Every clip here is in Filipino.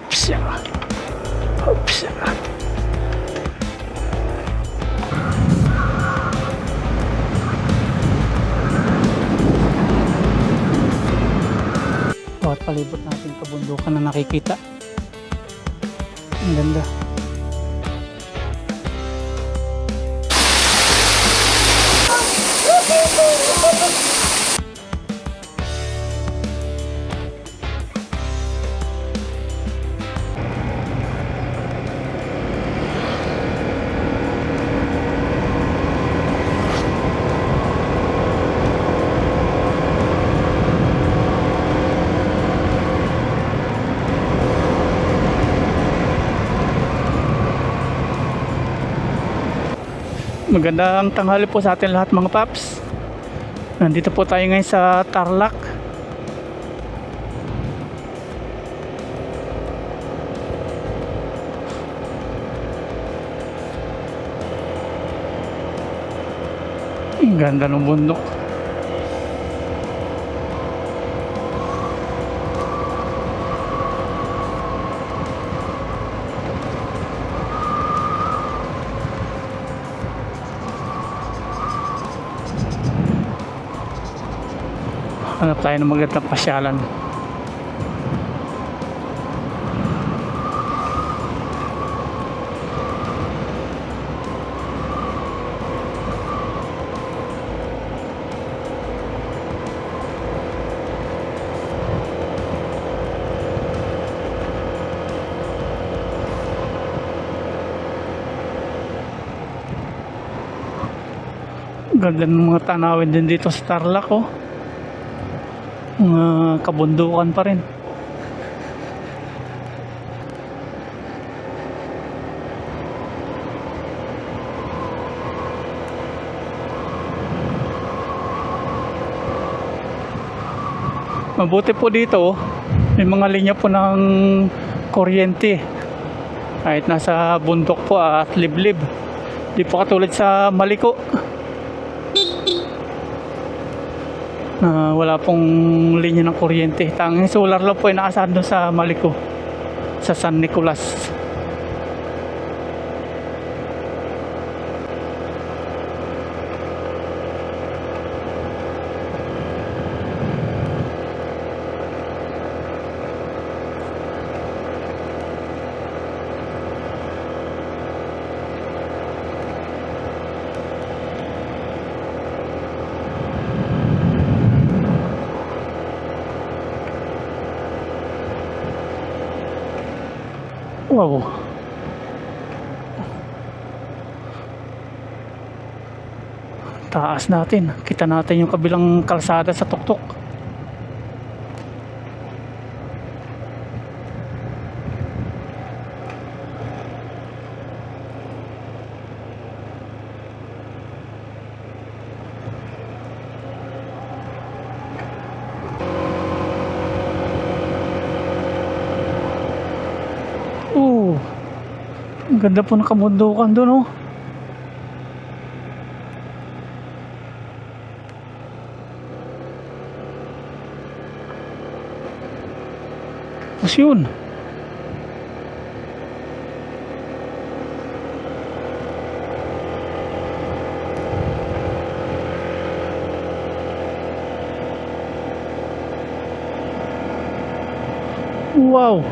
Hopsya. Hopsya. Bawat palibot natin kabundukan na nakikita. Ang ganda. Magandang tanghali po sa atin lahat mga paps. Nandito po tayo ngayon sa Tarlac. Ang ganda ng bundok. Hanap tayo ng magandang pasyalan. Ganda ng mga tanawin din dito sa Tarlac, oh. Mga kabundukan pa rin. Mabuti po dito, may mga linya po ng kuryente kahit nasa bundok po at liblib. Di po katulad sa Maliko na wala pong linya ng kuryente. Tanging solar lang po ay naasahan doon sa Maliko, sa San Nicolas. Wow. Taas natin. Kita natin yung kabilang kalsada sa tuktok. Ang ganda po ng kabundukan doon, oh. Tapos yun. Wow.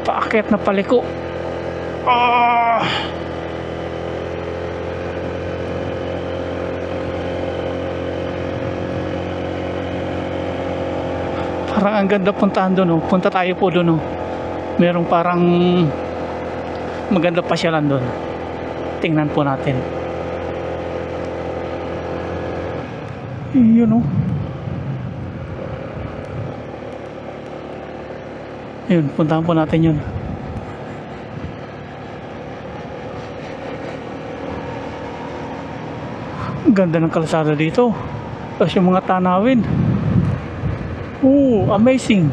Paakyat na paliko. Ah! Parang ang ganda puntahan doon, oh. Punta tayo po doon, oh. Merong parang maganda pasyalan doon. Tingnan po natin. Yun, oh. Yun, puntahan po natin yun. Ang ganda ng kalsada dito. Tapos yung mga tanawin. Amazing.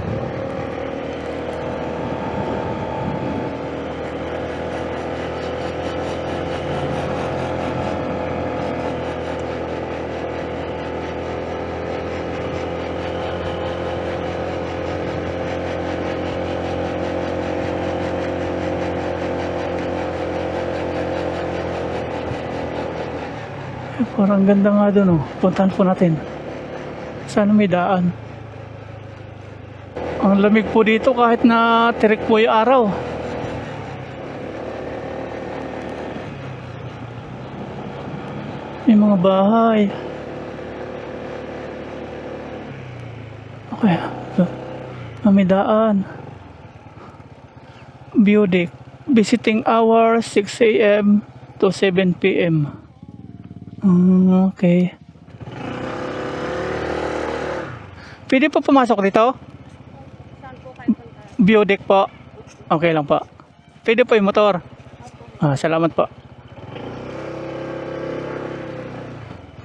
Parang ganda nga doon, oh. Puntahan po natin. Sana may daan. Ang lamig po dito kahit na tirik po yung araw. May mga bahay. Okay. May daan. View deck. Visiting hour 6 a.m. to 7 p.m. Okay. Pwede po pumasok dito? Saan po kayo punta? View deck po. Okay lang po. Pwede po yung motor. Salamat po.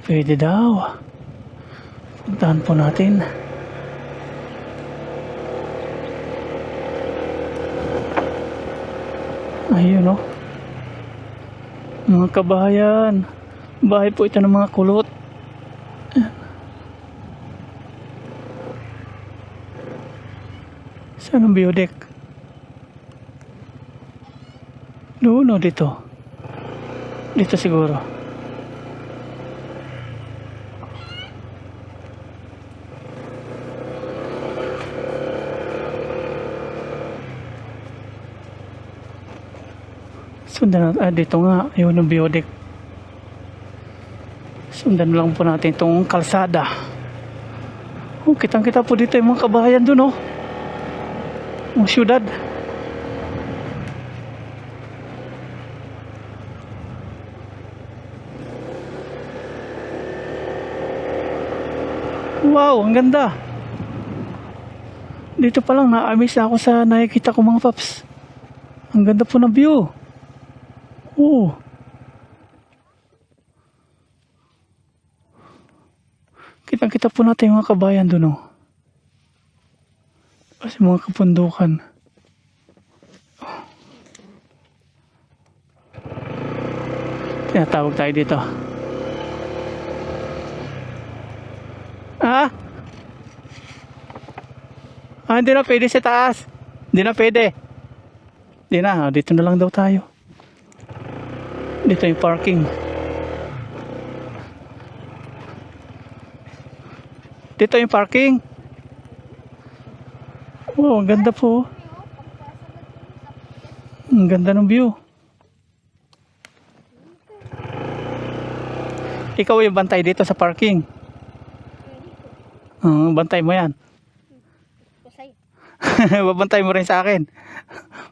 Pwede daw. Puntahan po natin. Ayun, oh. Mga kabahayan. Bahay po ito ng mga kulot. Saan ang view deck? Doon o dito? Dito siguro. Sundan natin. Dito nga. Ayun ang view deck. Sundan lang po natin itong kalsada. Oh, kitang-kita po dito yung mga kabahayan doon, oh. Ang syudad. Wow, ang ganda. Dito pa lang na-amaze ako sa nakikita ko, mga paps. Ang ganda po ng view. Oo. Kitang-kita po natin yung mga kabayan doon, oh. Kasi mga kapundukan. Tinatawag tayo dito. Hindi na pwede sa taas. Hindi na pwede. Hindi na. Dito na lang daw tayo. Dito yung parking. Dito yung parking. Wow, ang ganda po. Ang ganda ng view. Ikaw yung bantay dito sa parking. Bantay mo yan. Kusay. Babantay mo rin sa akin.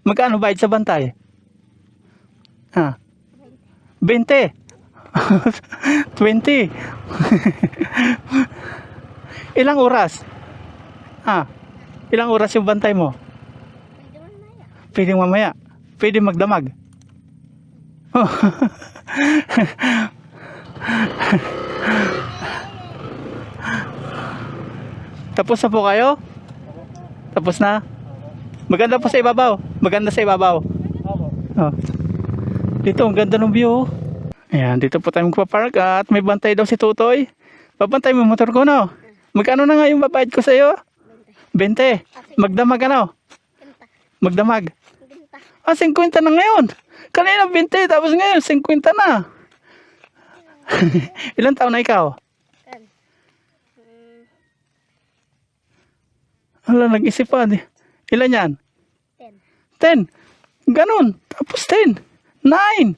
Magkano bayad sa bantay? 20. 20. Ilang oras? Ilang oras yung bantay mo? Pwede man maya. Pwede magdamag. Tapos na po kayo? Tapos na? Maganda po sa ibabaw. Maganda sa ibabaw. Oh. Dito, ang ganda ng view. Ayan, dito po tayo magpapark at may bantay daw si Tutoy. Babantay mo yung motor ko, no? Magkano na nga yung babayad ko sa iyo? 20. Magdamag ano? Magdamag. 50 na ngayon. Kanina 20, tapos ngayon 50 na. Ilan taon na ikaw? Hala, nag-isip pa. Ilan yan? 10. Ganon. Tapos 10. 9.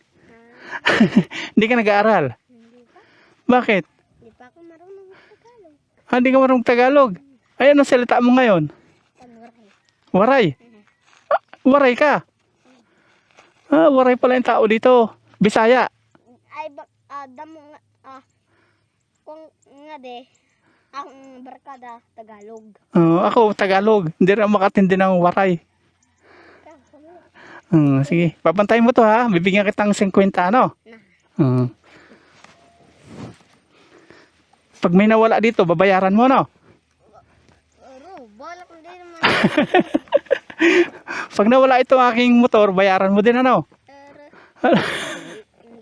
Hindi ka nag-aaral? Bakit? Hindi pa ako marunong Tagalog. Hindi ka marunong Tagalog? Ay, anong salita mo ngayon? Waray. Waray ka? Waray pala yung tao dito. Bisaya. Ay, damo nga, kung nga de, akong barkada Tagalog. Ako, Tagalog. Hindi rin makatindi ng waray. Sige, papantayin mo to ha. Bibigyan kitang 50, ano? Pag may nawala dito, babayaran mo, no? Balak hindi naman. Pag nawala ito aking motor, bayaran mo din, ano?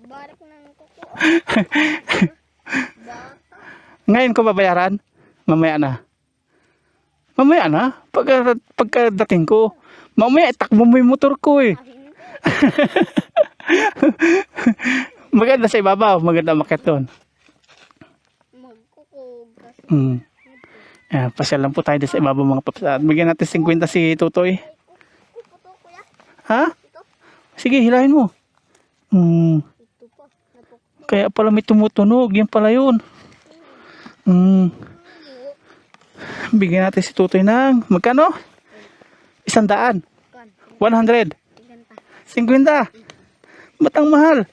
Balak nang kuko. Ngayon ko babayaran? Mamaya na. Mamaya na? Pagkadating ko. Mamaya, itakbo mo yung motor ko eh. Maganda sa ibabaw. Maganda makit doon. Ayan, pasyal lang po tayo dito sa ibabaw mga paps. At bigyan natin 50 si Tutoy. Ito, kuya. Ha? Ito. Sige, hilahin mo. Ito po. Natuk. Kaya pala may tumutunog. Yan pala yun. Bigyan natin si Tutoy ng magkano? 100. 100. 50. Ba't ang mahal?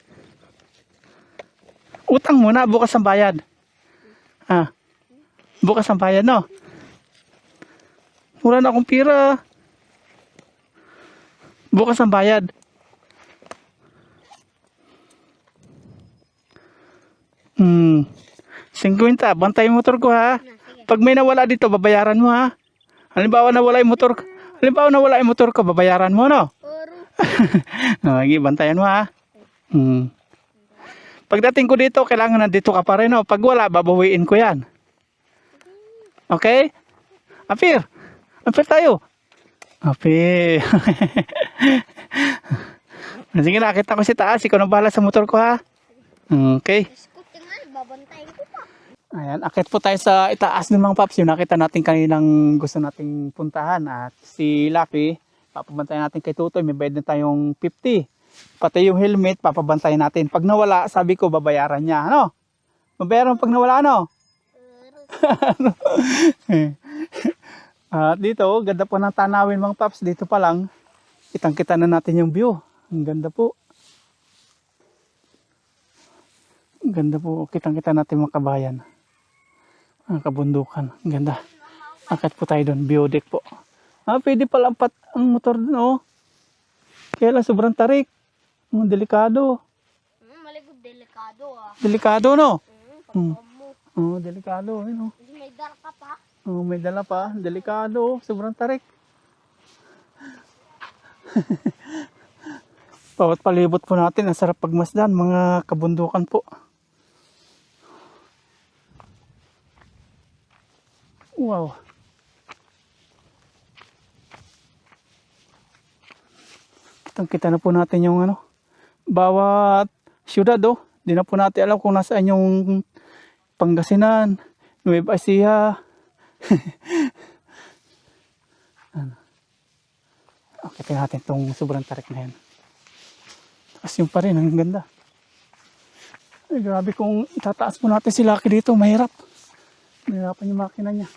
Utang muna, bukas ang bayad. Bukas ang bayad, no? Wala na akong pira. Bukas ang bayad. Hmm. 50. Bantay yung motor ko, ha? Pag may nawala dito, babayaran mo, ha? Halimbawa nawala yung motor ko. Babayaran mo, no? Okay, bantayan mo, ha? Pagdating ko dito, kailangan nandito ka pa rin, no? Pag wala, babawiin ko yan. Okay? Apir tayo. Apir. Sige na, nakita ko si taas. Ikaw na bahala sa motor ko, ha? Okay. Babantayin ko pa. Ayan, akit po tayo sa itaas ng mga paps. Yung nakita natin kaninang gusto nating puntahan. At si Lucky, papabantayan natin kay Tutoy. May bayad na tayong 50. Pati yung helmet, papabantayan natin. Pag nawala, sabi ko, babayaran niya. Ano? Babayaran mo pag nawala, ano? At dito, ganda po ng tanawin mga paps. Dito pa lang, kitang-kita na natin yung view. Ang ganda po. Ang ganda po. Kitang-kita natin mga kabayan. Ang kabundukan. Ang ganda. Akit po tayo doon. View deck po. Pwede pala ang motor doon, oh. Kaya lang sobrang tarik. Delikado. Maligod, delikado, ah. Delikado, no? Mo. Delikado. Ano? May dala ka pa. May dala pa. Delikado. Sobrang tarik. Bawat palibot po natin. Ang sarap pagmasdan. Mga kabundukan po. Wow. Kitang-kita na po natin yung ano. Bawat syudad, oh. Di na po natin alam kung nasaan yung Pangasinan, Nueva Ecija. Okay, natin itong sobrang tarik na yan. Tapos yung pa rin, ang ganda. Ay, grabe kung itataas po natin si Lucky dito, mahirap. Mahirapan yung makina niya.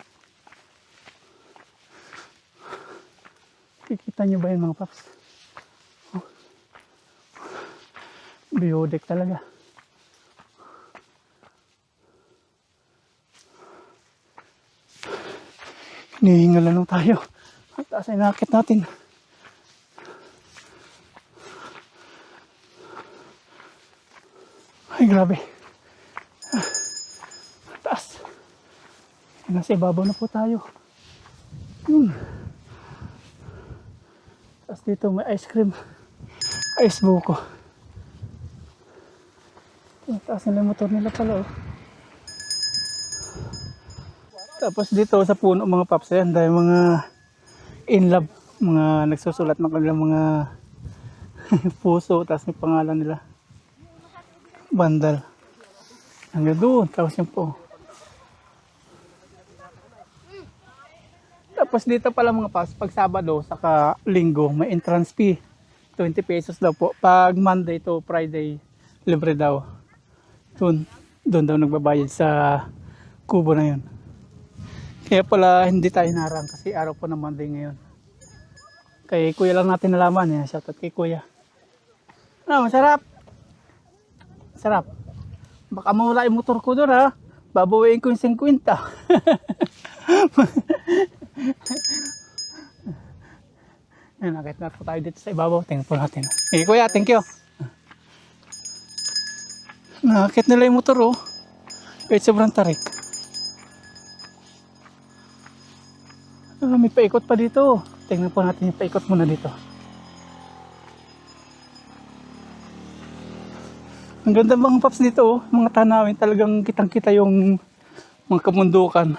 Kikita nyo ba yun mga paps? Biodek talaga. Hinihingal lang tayo. Ang taas ay nakakit natin. Ay, grabe. Taas. Nasa ibabaw na po tayo. Yun. Tapos dito may ice cream. Ice buko. Taas nila yung motor nila pala, oh. Tapos dito sa puno mga paps, yan dahil mga in love, mga nagsusulat ng kanilang mga puso, tapos may pangalan nila. Bandal. Hanggang doon, tapos yun po. Tapos dito pala mga paps, pag Sabado, saka Linggo, may entrance fee. 20 pesos daw po. Pag Monday to Friday, libre daw. Doon daw nagbabayad sa kubo na yun. Kaya pala hindi tayo narang kasi araw po ng Monday ngayon. Kay kuya lang natin nalaman. Yan, shoutout kay kuya. Ano, masarap? Sarap. Baka mawala yung motor ko doon, ha. Babawiin ko yung 50. Yan, nakit na po tayo dito sa ibabaw. Tingnan po natin. Eh, kuya, thank you. Nakakit nila yung motor, oh. Kahit sobrang tarik. May paikot pa dito. Tingnan po natin yung paikot muna dito. Ang ganda mga paps dito, oh. Mga tanawin, talagang kitang-kita yung mga kamundukan.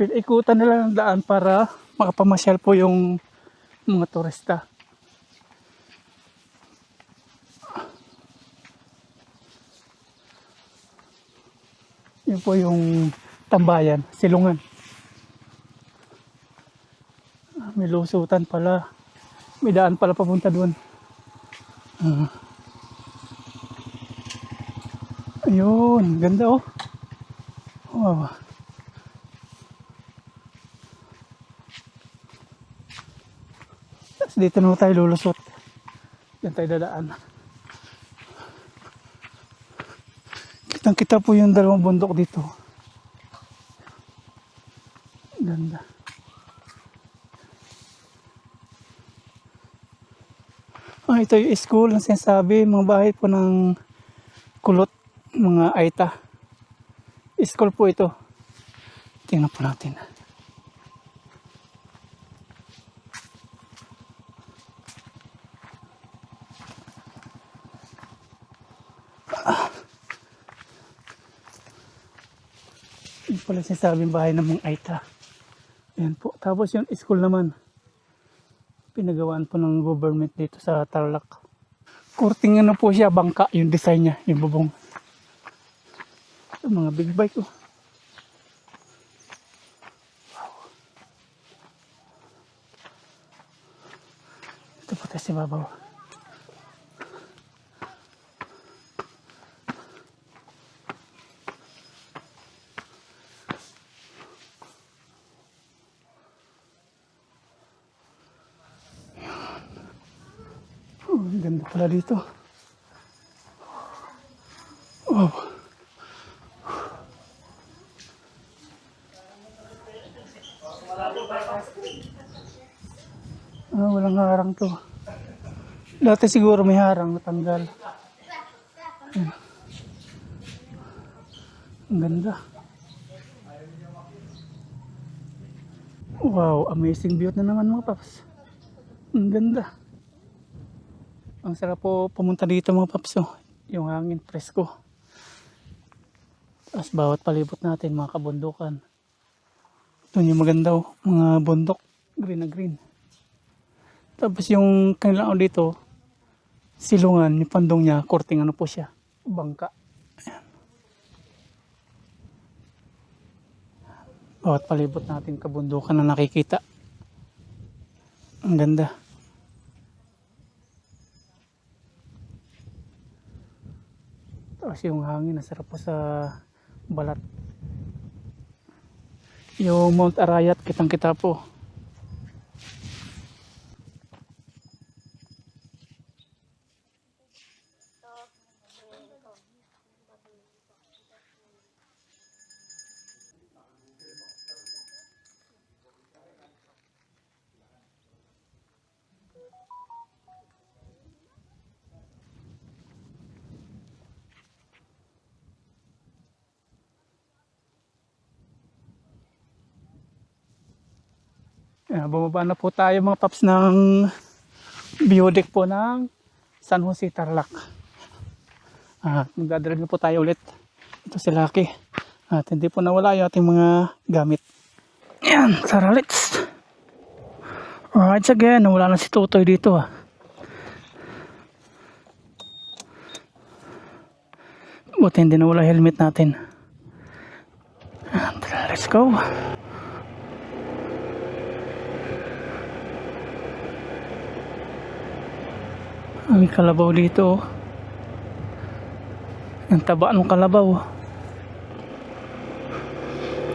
Pinaikutan nila ng daan para makapamasyal po yung mga turista. Yun po yung tambayan, silungan. May lusutan pala. May daan pala papunta doon. Ayun, ganda oh. Wow. Tapos dito na tayo lulusot. Diyan tayo dadaan. Kitang kita po yung dalawang bundok dito. Ganda. Ito yung school na sinasabi. Mga bahay po ng kulot. Mga Aita. School po ito. Tingnan po natin. Yung pala sinasabing bahay ng mga Aita. Ayan po. Tapos yung school naman. Pinagawaan po ng government dito sa Tarlac. Kurting ano po siya, bangka yung design niya, yung bubong. Ito, mga big bike oh. Ito po tayo sa babaw. Ang ganda pala dito. Wow. Walang harang to. Dati siguro may harang, natanggal. Ayan. Ang ganda. Wow, amazing view na naman mga paps. Ang ganda. Ang sarap po pumunta dito mga paps oh. Yung hangin presko. Tapos bawat palibot natin mga kabundukan. Ito yung maganda oh. Mga bundok. Green na green. Tapos yung kanilang dito. Silungan. Yung pandong niya. Korting ano po siya. Bangka. Ayan. Bawat palibot natin kabundukan na nakikita. Ang ganda. Tapos yung hangin, nasarap po sa balat. Yung Mount Arayat, kitang kita po. Bumaba na po tayo mga paps ng view deck po ng San Jose Tarlac. Magdadrive na po tayo ulit. Ito si Lucky. At hindi po nawala yung ating mga gamit. Yan, tara let's. Alright again, nawala na si Tutoy dito Buti hindi nawala helmet natin. Tara, let's go. May kalabaw dito. Ang taba ng kalabaw.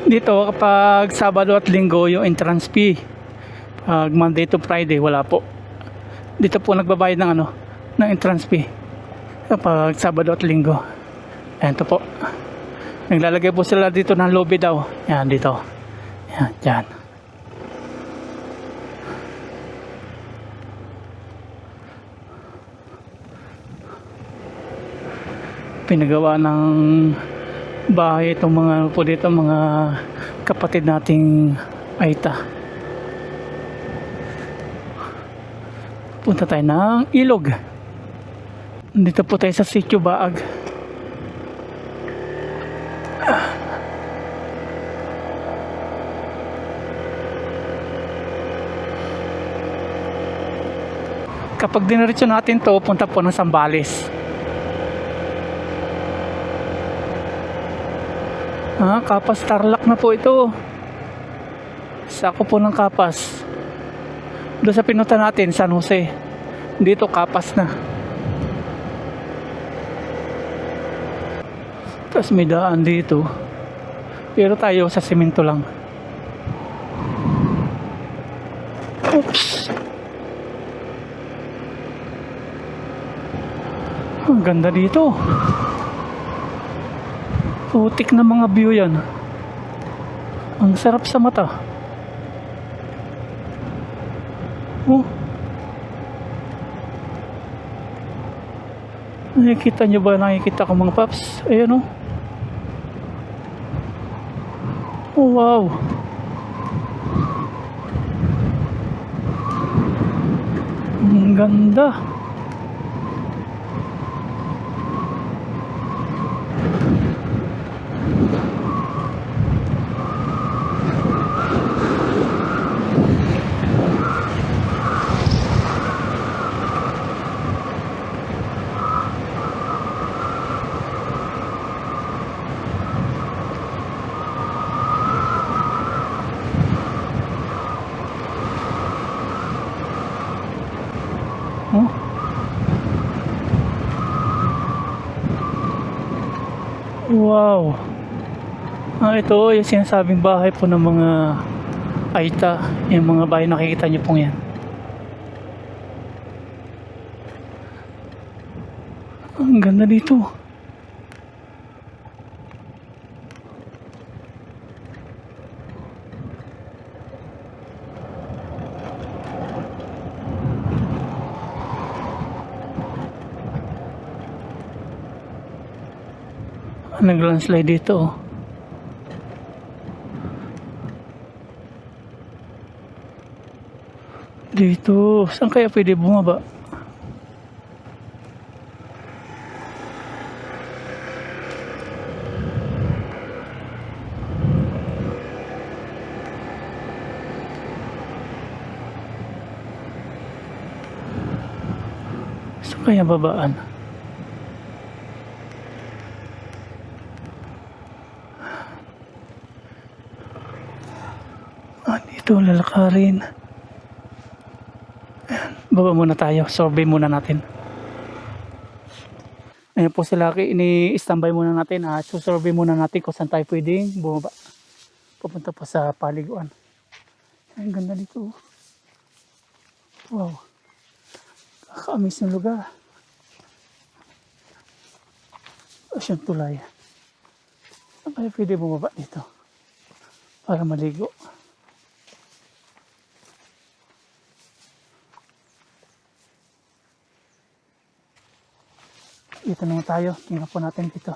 Dito kapag Sabado at Linggo yung entrance fee. Pag Monday to Friday wala po. Dito po nagbabayad ng ng entrance fee. Kapag Sabado at Linggo. Ayan to po. Naglalagay po sila dito ng lobby daw. Yan dito. Yan, dyan. Pinagawa ng bahay itong mga po dito, mga kapatid nating Aita. Punta tayo ng ilog. Dito po tayo sa Sitio Baag. Kapag diniretso natin to, punta po ng Sambales. Kapas Tarlac na po ito. Sako po ng Kapas. Doon sa pinunta natin, San Jose. Dito Kapas na. Tapos may daan dito. Pero tayo sa semento lang. Oops. Ang ganda dito. Putik na mga view yan. Ang sarap sa mata. Oh. Nakikita nyo ba? Nakikita ko mga paps. Ayan oh. Oh wow. Ang ganda. Oh. Wow. Ito yung sinasabing bahay po ng mga Aita. Yung mga bahay nakikita nyo pong yan. Ang ganda dito. Nag-landslide dito oh. Dito, saan kaya pwede bumaba? Saan kaya babaan? Dito lalakarin. Baba muna tayo, survey muna natin. Ayan po sila, ini-standby muna natin. Susurvey muna natin kung saan tayo pwedeng bumaba. Pupunta po sa paliguan. Ang ganda dito. Wow. Kakaamis ng lugar. Asyang tulay. Saan kaya pwede bumaba dito? Para maligo. Dito naman tayo. Tingnan po natin dito.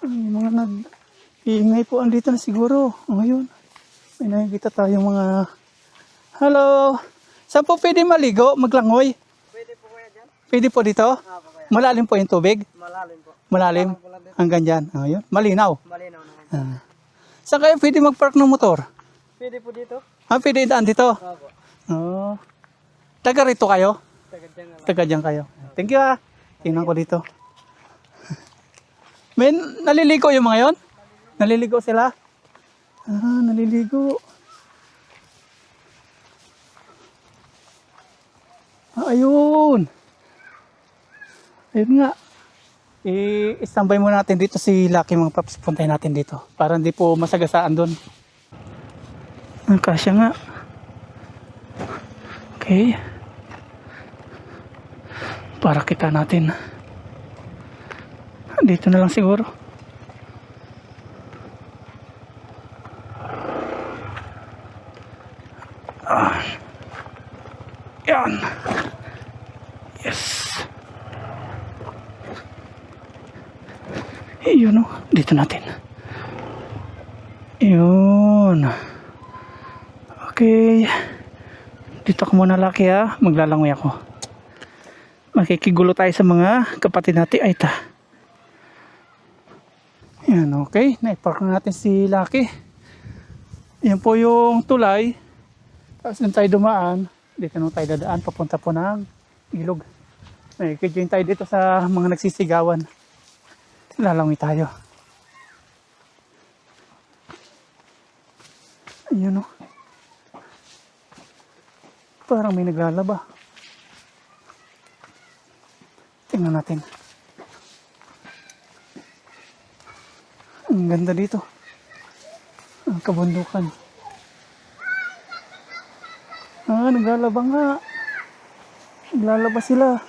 May mga nag-iingay po andito na siguro. Ngayon, may nakikita tayong mga... Hello! Saan po pwede maligo? Maglangoy? Pwede po kaya dyan? Pwede po dito? Po kaya. Malalim po yung tubig? Malalim po. Malalim? Hanggang dyan. Ayun. Malinaw. Malinaw naman. Saan kayo pwede mag-park ng motor? Pwede po dito? Pwede daan dito? Opo. Oo. Taga rito kayo? Taga dyan nga lang. Taga dyan kayo. Thank you Tingnan ko dito. Men, naliligo yung mga yon? Naliligo sila? Naliligo. Ayun. Ayun nga. I-standby muna natin dito si Lucky mga paps. Puntahin natin dito. Para hindi po masagasaan doon. Kasya nga. Okay. Para kita natin. Dito na lang siguro. Yan. Yes. Yun o. Dito natin. Yun. Okay. Dito ako muna Lucky Maglalangoy ako. Makikigulo tayo sa mga kapatid natin. Ay ta. Yan okay. Na-park na natin si Lucky. Yan po yung tulay. Tapos nung tayo dumaan. Dito nung tayo dadaan. Papunta po ng ilog. Nakikidyoin tayo dito sa mga nagsisigawan. Lalangoy tayo. Ayun o. Parang may naglalaba. Tingnan natin. Ang ganda dito. Ang kabundukan. Naglalaba nga. Naglalaba sila.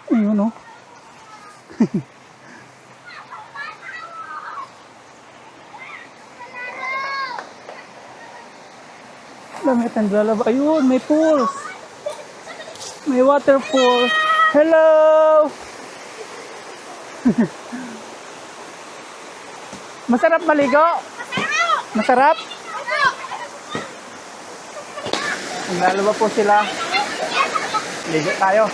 Ayun o. Lamit ang naglalaba. Ayun, may pools. May waterfall. Hello! Masarap maligo? Masarap? Naglalaba po sila. Ligo tayo.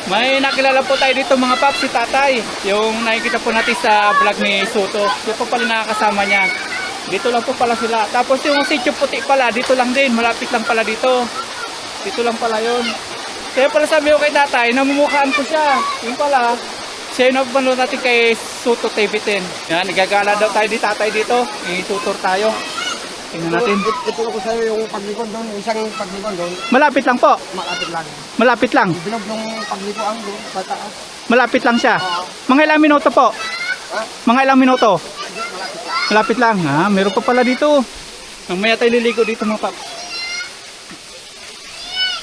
May nakilala po tayo dito mga paps, si tatay. Yung nakikita po natin sa vlog ni Soto. Yung po pala nakakasama niya. Dito lang po pala sila. Tapos yung sitio puti pala, dito lang din. Malapit lang pala dito. Dito lang pala yun. Kaya pala sabi ko kay tatay, namumukhaan ko siya. Yung pala, siya yung napapanood natin kay Soto TV10. Yan, nagagala daw tayo di tatay dito. I-tutor tayo. Tingnan natin. Ito ko sa'yo yung paglikod doon, yung isang paglikod doon, Malapit lang po. malapit lang. Malapit lang. Bilog ng paglikuan doon, sa taas. Malapit lang siya. Oo. Mga ilang minuto po? Ha? Mga ilang minuto? Hindi, malapit lang. Malapit lang. Meron pa pala dito. Mamaya tayo liligo dito mga paps.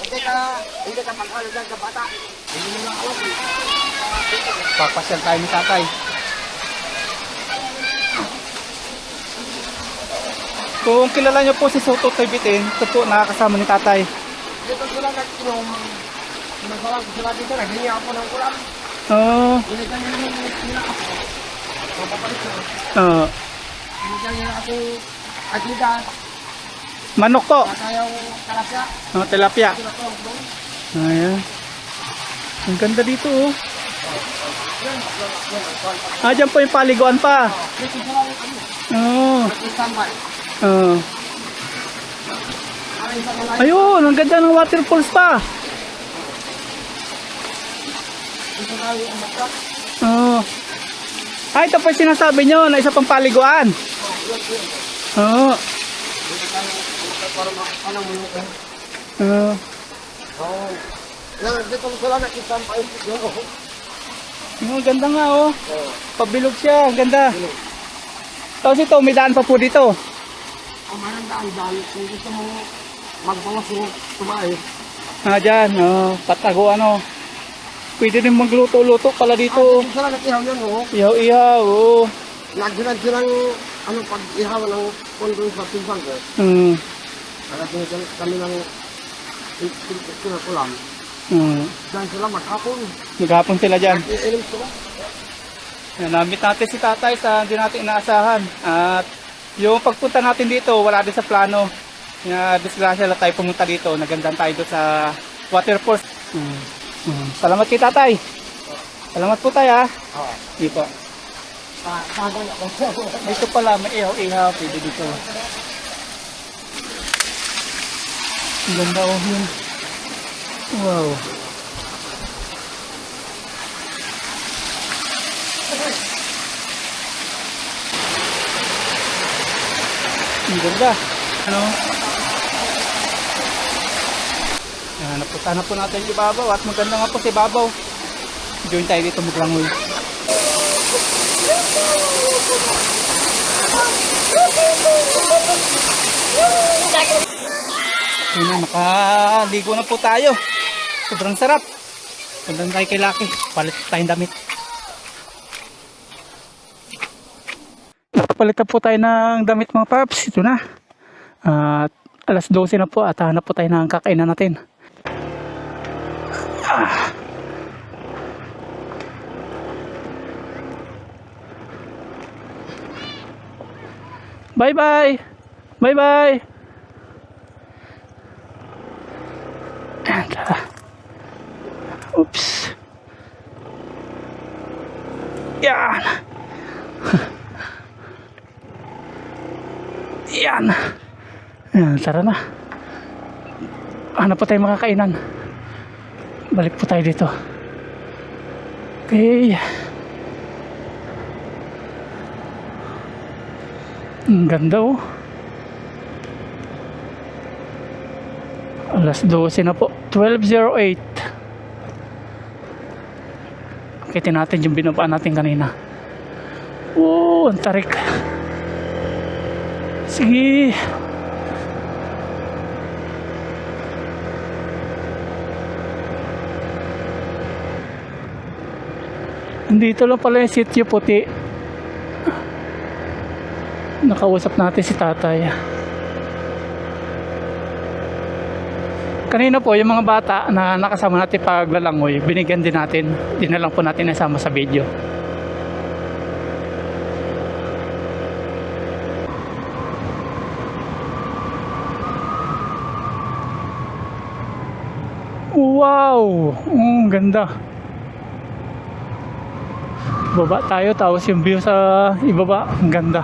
Hindi ka pag-alam dyan sa bata. Hindi mo lang alam. Papasyal tayo ni tatay. Kung kilala niyo po si Soto TV10, ito po nakakasama ni tatay. Dito sila nag-inom. Nagsalang sila dito, naghingi ako ng ulam. Binigyan nila ako. Mapapalit ko. Binigyan nila ako agida. Manok po. At ayaw kalapya. Tilapia. Sila ko doon. Ayan. Ang ganda dito oh. Dyan po yung paliguan pa. Dito sila nag-inom. Oo. Nag-isambay. Ay, isa nila. Ayun, ang ganda ng waterfalls pa. Dito tayo umatrak. Ito po yung sinasabi nyo na isa pang paliguan. Oo. Dito tayo umatrak para makapanaw mo yung Oo. Yan, dito sila nag-isambay. Ang ganda nga oh. Pabilog siya, ang ganda. Tapos ito, may daan pa po dito. Ang marang daan-daan, kung gusto mo magbawas mo tumae. Dyan, patago ano. Pwede rin magluto-luto pala dito. Dito sila nag-ihaw yan, oo. Ihaw-ihaw, oo. Nagdilan silang pag-ihaw ng pondo sa pinsan ko. Nagdilan kami ng kulam. Diyan sila maghapon. Maghapon sila dyan. Iinom sila. Namit natin si tatay sa hindi natin inaasahan. At yung pagpunta natin dito, wala din sa plano. Disgrasya lang tayo pumunta dito. Nagandang tayo doon sa waterfalls. Salamat kay tatay. Salamat po tayo ha. Oo. Hindi po. Sagan ako. Dito pala, may ihaw-ihaw. Pwede dito. Ang ganda oh yun. Wow. Ang ganda. Ano? Napunta na po natin yung ibabaw at maganda nga po si ibabaw. Join tayo dito maglangoy. Yun na, makaligo na po tayo. Sobrang sarap. Punta tayo kay Lucky. Palit tayong damit. Palitan po tayo ng damit mga paps. Ito na. At alas 12 na po at hanap po tayo ng kakainan natin. Bye bye. Bye bye. Tara. Oops. Yan. Yan. Yan, tara na. Hanap po tayo makakainan. Balik po tayo dito. Okay. Ang ganda oh. Alas 12 na po. 12:08. Akitin natin yung binabaan natin kanina. Oh, ang tarik. Sige. Dito lang pala yung sitio puti. Nakausap natin si tatay. Kanina po yung mga bata na nakasama natin paglalangoy, binigyan din natin. Di na lang po natin nasama sa video. Wow! Ang ganda. Baba tayo tapos yung view sa ibaba, ang ganda.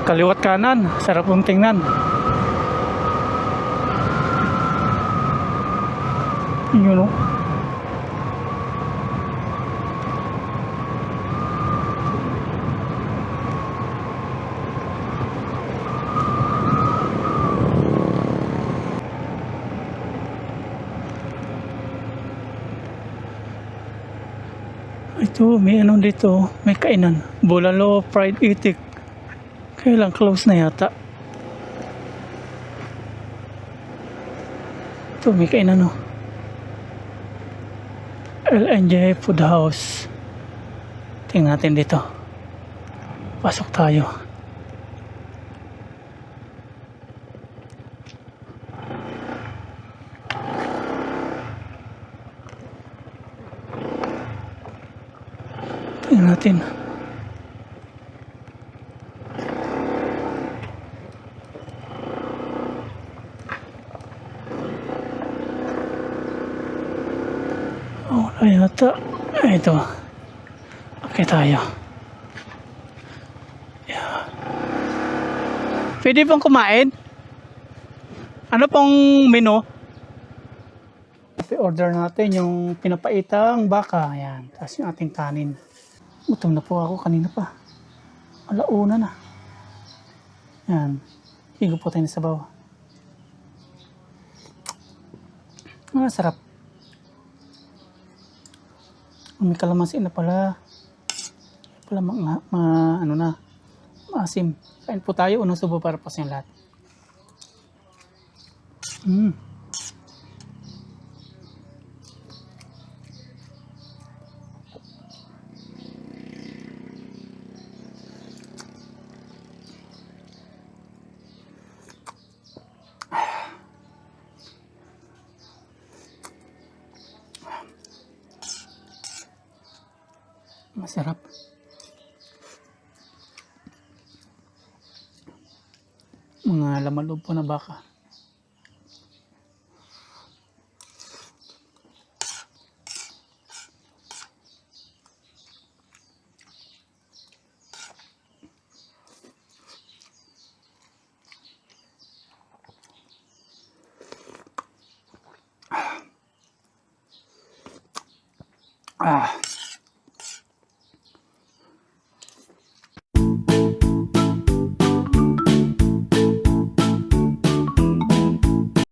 Kaliwat kanan, sarap mong tingnan. Yun o. Ito, may ano dito, may kainan. Bulalo fried itik. Kailang close na yata. Ito, may kainan o. LNJ Food House. Tingnan natin dito. Pasok tayo. Tingnan natin. Oh, wala yata. Ito. Okay tayo. Yeah. Pwede pong kumain? Ano pong menu? I-order natin yung pinapaitang baka. Ayan. Tapos yung ating kanin. Gutom na po ako kanina pa. Alauna na. Ayan. Higo po tayo sa bawah. Ah, sarap. May kalamansi na pala. Pala ano na. Maasim. Kain po tayo. Unang subo para po sa inyo lahat. Masarap. Mga laman loob po na baka. Ah.